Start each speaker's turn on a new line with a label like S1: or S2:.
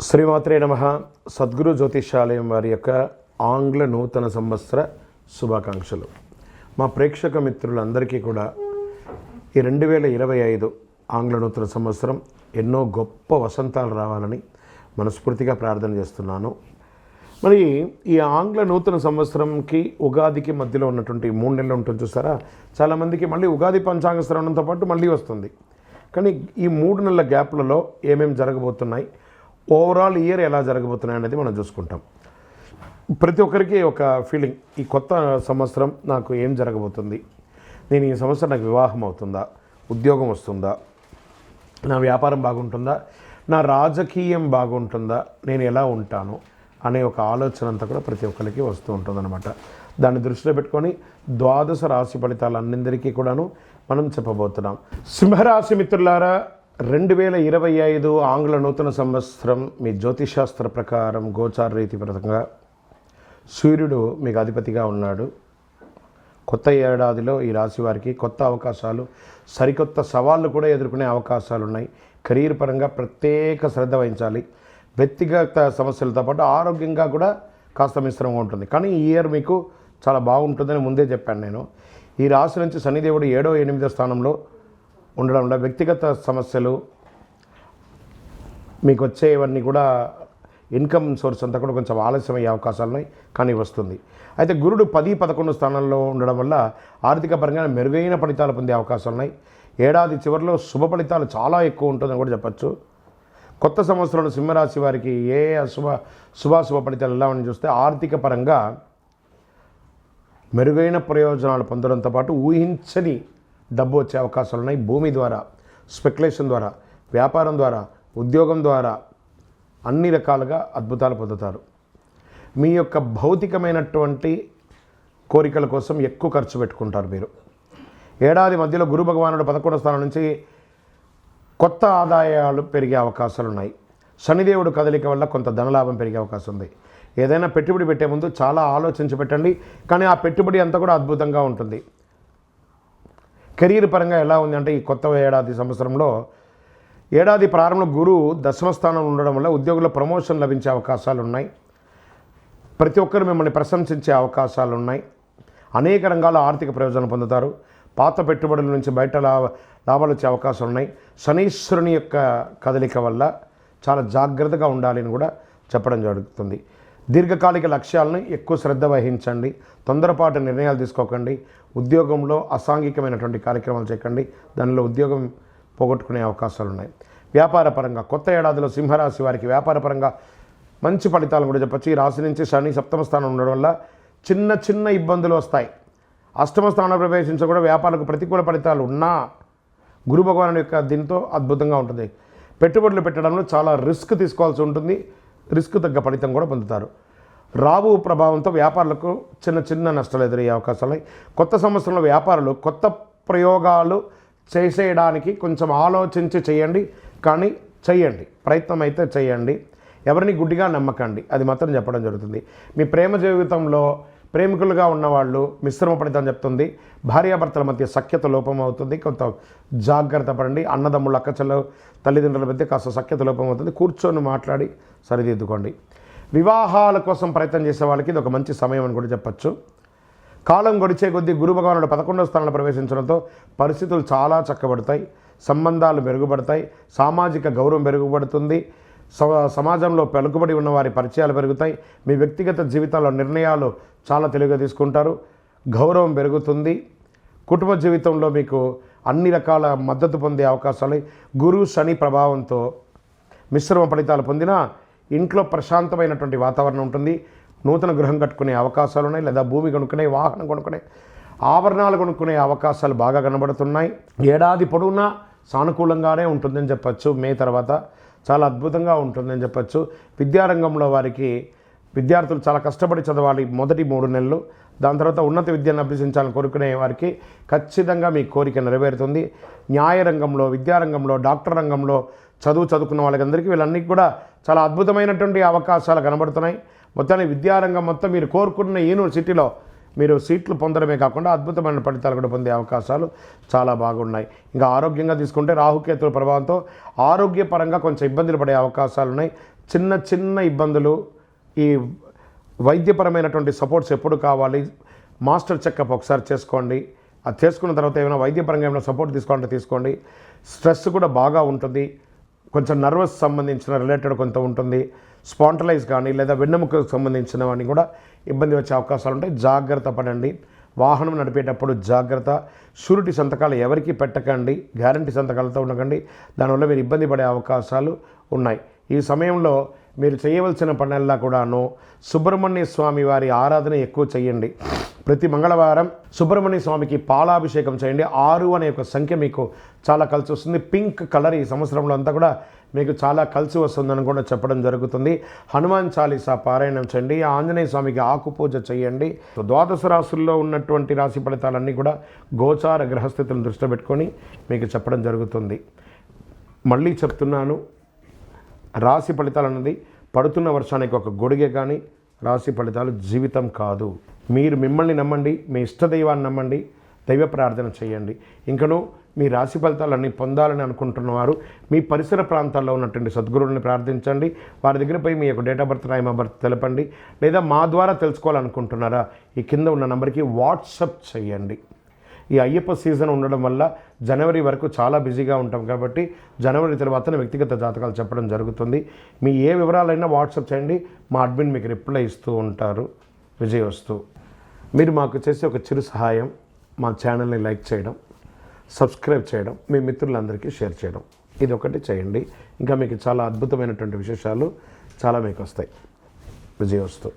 S1: శ్రీమాత్రే నమః. సద్గురు జ్యోతిషాలయం వారి యొక్క ఆంగ్ల నూతన సంవత్సర శుభాకాంక్షలు. మా ప్రేక్షక మిత్రులందరికీ కూడా ఈ 2025 ఆంగ్ల నూతన సంవత్సరం ఎన్నో గొప్ప వసంతాలు రావాలని మనస్ఫూర్తిగా ప్రార్థన చేస్తున్నాను. మరి ఈ ఆంగ్ల నూతన సంవత్సరంకి ఉగాదికి మధ్యలో ఉన్నటువంటి 3 నెలలు ఉంటుంది చూసారా, చాలామందికి మళ్ళీ ఉగాది పంచాంగ శ్రవణంతో పాటు మళ్ళీ వస్తుంది. కానీ ఈ 3 నెలల గ్యాప్లలో ఏమేమి జరగబోతున్నాయి, ఓవరాల్ ఇయర్ ఎలా జరగబోతున్నాయి అనేది మనం చూసుకుంటాం. ప్రతి ఒక్కరికి ఒక ఫీలింగ్, ఈ కొత్త సంవత్సరం నాకు ఏం జరగబోతుంది, నేను ఈ సంవత్సరం నాకు వివాహం అవుతుందా, ఉద్యోగం వస్తుందా, నా వ్యాపారం బాగుంటుందా, నా రాజకీయం బాగుంటుందా, నేను ఎలా ఉంటాను అనే ఒక ఆలోచన అంతా కూడా ప్రతి ఒక్కరికి వస్తూ ఉంటుందన్నమాట. దాన్ని దృష్టిలో పెట్టుకొని ద్వాదశ రాశి ఫలితాలన్నిందరికీ కూడాను మనం చెప్పబోతున్నాం. సింహరాశి మిత్రులారా, 2025 ఆంగ్ల నూతన సంవత్సరం మీ జ్యోతిశాస్త్ర ప్రకారం గోచార రీతి పరంగా సూర్యుడు మీకు అధిపతిగా ఉన్నాడు. కొత్త ఏడాదిలో ఈ రాశి వారికి కొత్త అవకాశాలు, సరికొత్త సవాళ్ళు కూడా ఎదుర్కొనే అవకాశాలు ఉన్నాయి. కెరీర్ పరంగా ప్రత్యేక శ్రద్ధ వహించాలి. వ్యక్తిగత సమస్యలతో పాటు ఆరోగ్యంగా కూడా కాస్త మిశ్రమంగా ఉంటుంది. కానీ ఈ ఇయర్ మీకు చాలా బాగుంటుందని ముందే చెప్పాను నేను. ఈ రాశి నుంచి శనిదేవుడు 7వ 8వ స్థానంలో ఉండడం వల్ల వ్యక్తిగత సమస్యలు మీకు వచ్చేవన్నీ కూడా ఇన్కమ్ సోర్స్ అంతా కూడా కొంచెం ఆలస్యం అయ్యే అవకాశాలు ఉన్నాయి, కానీ వస్తుంది. అయితే గురుడు 10, 11 స్థానంలో ఉండడం వల్ల ఆర్థిక పరంగా మెరుగైన ఫలితాలు పొందే అవకాశాలు ఉన్నాయి. ఏడాది చివరిలో శుభ ఫలితాలు చాలా ఎక్కువ ఉంటుందని కూడా చెప్పచ్చు. కొత్త సంవత్సరంలో సింహరాశి వారికి ఏ శుభాశుభ ఫలితాలు ఎలా అని చూస్తే, ఆర్థిక పరంగా మెరుగైన ప్రయోజనాలు పొందడంతో పాటు ఊహించని డబ్బు వచ్చే అవకాశాలు ఉన్నాయి. భూమి ద్వారా, స్పెక్యులేషన్ ద్వారా, వ్యాపారం ద్వారా, ఉద్యోగం ద్వారా అన్ని రకాలుగా అద్భుతాలు పొందుతారు. మీ యొక్క భౌతికమైనటువంటి కోరికల కోసం ఎక్కువ ఖర్చు పెట్టుకుంటారు మీరు. ఏడాది మధ్యలో గురు భగవానుడు 11వ స్థానం నుంచి కొత్త ఆదాయాలు పెరిగే అవకాశాలు ఉన్నాయి. శనిదేవుడు కదలిక వల్ల కొంత ధనలాభం పెరిగే అవకాశం ఉంది. ఏదైనా పెట్టుబడి పెట్టే ముందు చాలా ఆలోచించి పెట్టండి, కానీ ఆ పెట్టుబడి అంతా కూడా అద్భుతంగా ఉంటుంది. కెరీర్ పరంగా ఎలా ఉంది అంటే, ఈ కొత్త ఏడాది సంవత్సరంలో ఏడాది ప్రారంభంలో గురువు 10వ స్థానంలో ఉండడం వల్ల ఉద్యోగుల ప్రమోషన్ లభించే అవకాశాలు ఉన్నాయి. ప్రతి ఒక్కరు మిమ్మల్ని ప్రశంసించే అవకాశాలు ఉన్నాయి. అనేక రంగాల ఆర్థిక ప్రయోజనం పొందుతారు. పాత పెట్టుబడుల నుంచి బయట లాభాలు వచ్చే అవకాశాలు ఉన్నాయి. శనీశ్వరుని యొక్క కదలిక వల్ల చాలా జాగ్రత్తగా ఉండాలని కూడా చెప్పడం జరుగుతుంది. దీర్ఘకాలిక లక్ష్యాలను ఎక్కువ శ్రద్ధ వహించండి. తొందరపాటు నిర్ణయాలు తీసుకోకండి. ఉద్యోగంలో అసాంఘికమైనటువంటి కార్యక్రమాలు చేయకండి, దానిలో ఉద్యోగం పోగొట్టుకునే అవకాశాలు ఉన్నాయి. వ్యాపార పరంగా కొత్త ఏడాదిలో సింహరాశి వారికి వ్యాపార పరంగా మంచి ఫలితాలు కూడా చెప్పచ్చు. ఈ రాశి నుంచి శని 7వ స్థానం ఉండడం వల్ల చిన్న చిన్న ఇబ్బందులు వస్తాయి. 8వ స్థానంలో ప్రవేశించడం కూడా వ్యాపారాలకు ప్రతికూల ఫలితాలు ఉన్నా గురు భగవానుడి యొక్క దీంతో అద్భుతంగా ఉంటుంది. పెట్టుబడులు పెట్టడంలో చాలా రిస్క్ తీసుకోవాల్సి ఉంటుంది. రిస్క్ తగ్గ ఫలితం కూడా పొందుతారు. రాబు ప్రభావంతో వ్యాపారులకు చిన్న చిన్న నష్టాలు ఎదురయ్యే అవకాశాలు ఉన్నాయి. కొత్త సంవత్సరంలో వ్యాపారులు కొత్త ప్రయోగాలు చేసేయడానికి కొంచెం ఆలోచించి చేయండి, కానీ చేయండి, ప్రయత్నం అయితే చేయండి. ఎవరిని గుడ్డిగా నమ్మకండి, అది మాత్రం చెప్పడం జరుగుతుంది. మీ ప్రేమ జీవితంలో ప్రేమికులుగా ఉన్నవాళ్ళు మిశ్రమ ఫలితం చెప్తుంది. భార్యాభర్తల మధ్య సఖ్యత లోపం అవుతుంది, కొంత జాగ్రత్త పడండి. అన్నదమ్ముళ్ళు, అక్కచెల్లెలు, తల్లిదండ్రుల మధ్య కాస్త సఖ్యత లోపం అవుతుంది. కూర్చొని మాట్లాడి సరిదిద్దుకోండి. వివాహాల కోసం ప్రయత్నం చేసే వాళ్ళకి ఇది ఒక మంచి సమయం అని కూడా చెప్పచ్చు. కాలం గడిచే కొద్దీ గురు భగవానుడు 11వ స్థానంలో ప్రవేశించడంతో పరిస్థితులు చాలా చక్కబడతాయి. సంబంధాలు మెరుగుపడతాయి. సామాజిక గౌరవం మెరుగుపడుతుంది. సమాజంలో పలుకుబడి ఉన్న వారి పరిచయాలు పెరుగుతాయి. మీ వ్యక్తిగత జీవితాల్లో నిర్ణయాలు చాలా తెలివిగా తీసుకుంటారు. గౌరవం పెరుగుతుంది. కుటుంబ జీవితంలో మీకు అన్ని రకాల మద్దతు పొందే అవకాశాలు. గురు శని ప్రభావంతో మిశ్రమ ఫలితాలు పొందినా ఇంట్లో ప్రశాంతమైనటువంటి వాతావరణం ఉంటుంది. నూతన గృహం కట్టుకునే అవకాశాలు ఉన్నాయి, లేదా భూమి కొనుక్కునే, వాహనం కొనుక్కునే, ఆభరణాలు కొనుక్కునే అవకాశాలు బాగా కనబడుతున్నాయి. ఏడాది పొడవునా సానుకూలంగానే ఉంటుందని చెప్పచ్చు. మే తర్వాత చాలా అద్భుతంగా ఉంటుందని చెప్పచ్చు. విద్యారంగంలో వారికి విద్యార్థులు చాలా కష్టపడి చదవాలి మొదటి 3 నెలలు. దాని తర్వాత ఉన్నత విద్యను అభ్యసించాలని కోరుకునే వారికి ఖచ్చితంగా మీ కోరిక నెరవేరుతుంది. న్యాయ రంగంలో, విద్యారంగంలో, డాక్టర్ రంగంలో చదువుకున్న వాళ్ళకందరికీ వీళ్ళన్నీ కూడా చాలా అద్భుతమైనటువంటి అవకాశాలు కనబడుతున్నాయి. మొత్తాన్ని విద్యారంగం మొత్తం మీరు కోరుకున్న యూనివర్సిటీలో మీరు సీట్లు పొందడమే కాకుండా అద్భుతమైన ఫలితాలు కూడా పొందే అవకాశాలు చాలా బాగున్నాయి. ఇంకా ఆరోగ్యంగా తీసుకుంటే రాహుకేతుల ప్రభావంతో ఆరోగ్యపరంగా కొంచెం ఇబ్బందులు పడే అవకాశాలు ఉన్నాయి. చిన్న చిన్న ఇబ్బందులు, ఈ వైద్యపరమైనటువంటి సపోర్ట్స్ ఎప్పుడు కావాలి, మాస్టర్ చెకప్ ఒకసారి చేసుకోండి. అది చేసుకున్న తర్వాత ఏమైనా వైద్యపరంగా ఏమైనా సపోర్ట్ తీసుకోవాలంటే తీసుకోండి. స్ట్రెస్ కూడా బాగా ఉంటుంది, కొంచెం నర్వస్ సంబంధించిన రిలేటెడ్ కొంత ఉంటుంది. స్పాంటలైజ్ కానీ లేదా వెన్నెముకకు సంబంధించినవన్నీ కూడా ఇబ్బంది వచ్చే అవకాశాలు ఉంటాయి. జాగ్రత్త పడండి. వాహనం నడిపేటప్పుడు జాగ్రత్త. షూరిటీ సంతకాలు ఎవరికి పెట్టకండి, గ్యారంటీ సంతకాలతో ఉండకండి. దానివల్ల మీరు ఇబ్బంది పడే అవకాశాలు ఉన్నాయి. ఈ సమయంలో మీరు చేయవలసిన పనుల్లో కూడాను సుబ్రహ్మణ్య స్వామి వారి ఆరాధన ఎక్కువ చేయండి. ప్రతి మంగళవారం సుబ్రహ్మణ్య స్వామికి పాలాభిషేకం చేయండి. 6 అనే ఒక సంఖ్య మీకు చాలా కలిసి వస్తుంది. పింక్ కలర్ ఈ సంవత్సరంలో అంతా కూడా మీకు చాలా కలిసి వస్తుందని కూడా చెప్పడం జరుగుతుంది. హనుమాన్ చాలీసా పారాయణం చేయండి. ఆంజనేయ స్వామికి ఆకు పూజ చేయండి. ద్వాదశ రాశుల్లో ఉన్నటువంటి రాశి ఫలితాలన్నీ కూడా గోచార గ్రహస్థితులను దృష్టిలో పెట్టుకొని మీకు చెప్పడం జరుగుతుంది. మళ్ళీ చెప్తున్నాను, రాశి ఫలితాలు అన్నది పడుతున్న వర్షానికి ఒక గొడుగే కానీ రాశి ఫలితాలు జీవితం కాదు. మీరు మిమ్మల్ని నమ్మండి, మీ ఇష్టదైవాన్ని నమ్మండి, దైవ ప్రార్థన చేయండి. ఇంకనూ మీ రాశి ఫలితాలన్నీ పొందాలని అనుకుంటున్నవారు మీ పరిసర ప్రాంతాల్లో ఉన్నటువంటి సద్గురువుని ప్రార్థించండి. వారి దగ్గర పోయి మీ యొక్క date of birth, time of birth తెలపండి. లేదా మా ద్వారా తెలుసుకోవాలనుకుంటున్నారా, ఈ కింద ఉన్న నెంబర్కి వాట్సప్ చేయండి. ఈ అయ్యప్ప సీజన్ ఉండడం వల్ల జనవరి వరకు చాలా బిజీగా ఉంటాం కాబట్టి జనవరి తర్వాత వ్యక్తిగత జాతకాలు చెప్పడం జరుగుతుంది. మీ ఏ వివరాలైనా వాట్సాప్ చేయండి, మా అడ్మిన్ మీకు రిప్లై ఇస్తూ ఉంటారు. విజయవస్తు. మీరు మాకు చేసే ఒక చిరు సహాయం, మా ఛానల్ని లైక్ చేయడం, సబ్స్క్రైబ్ చేయడం, మీ మిత్రులందరికీ షేర్ చేయడం, ఇది ఒకటి చేయండి. ఇంకా మీకు చాలా అద్భుతమైనటువంటి విశేషాలు చాలా మీకు వస్తాయి. విజయవస్తు.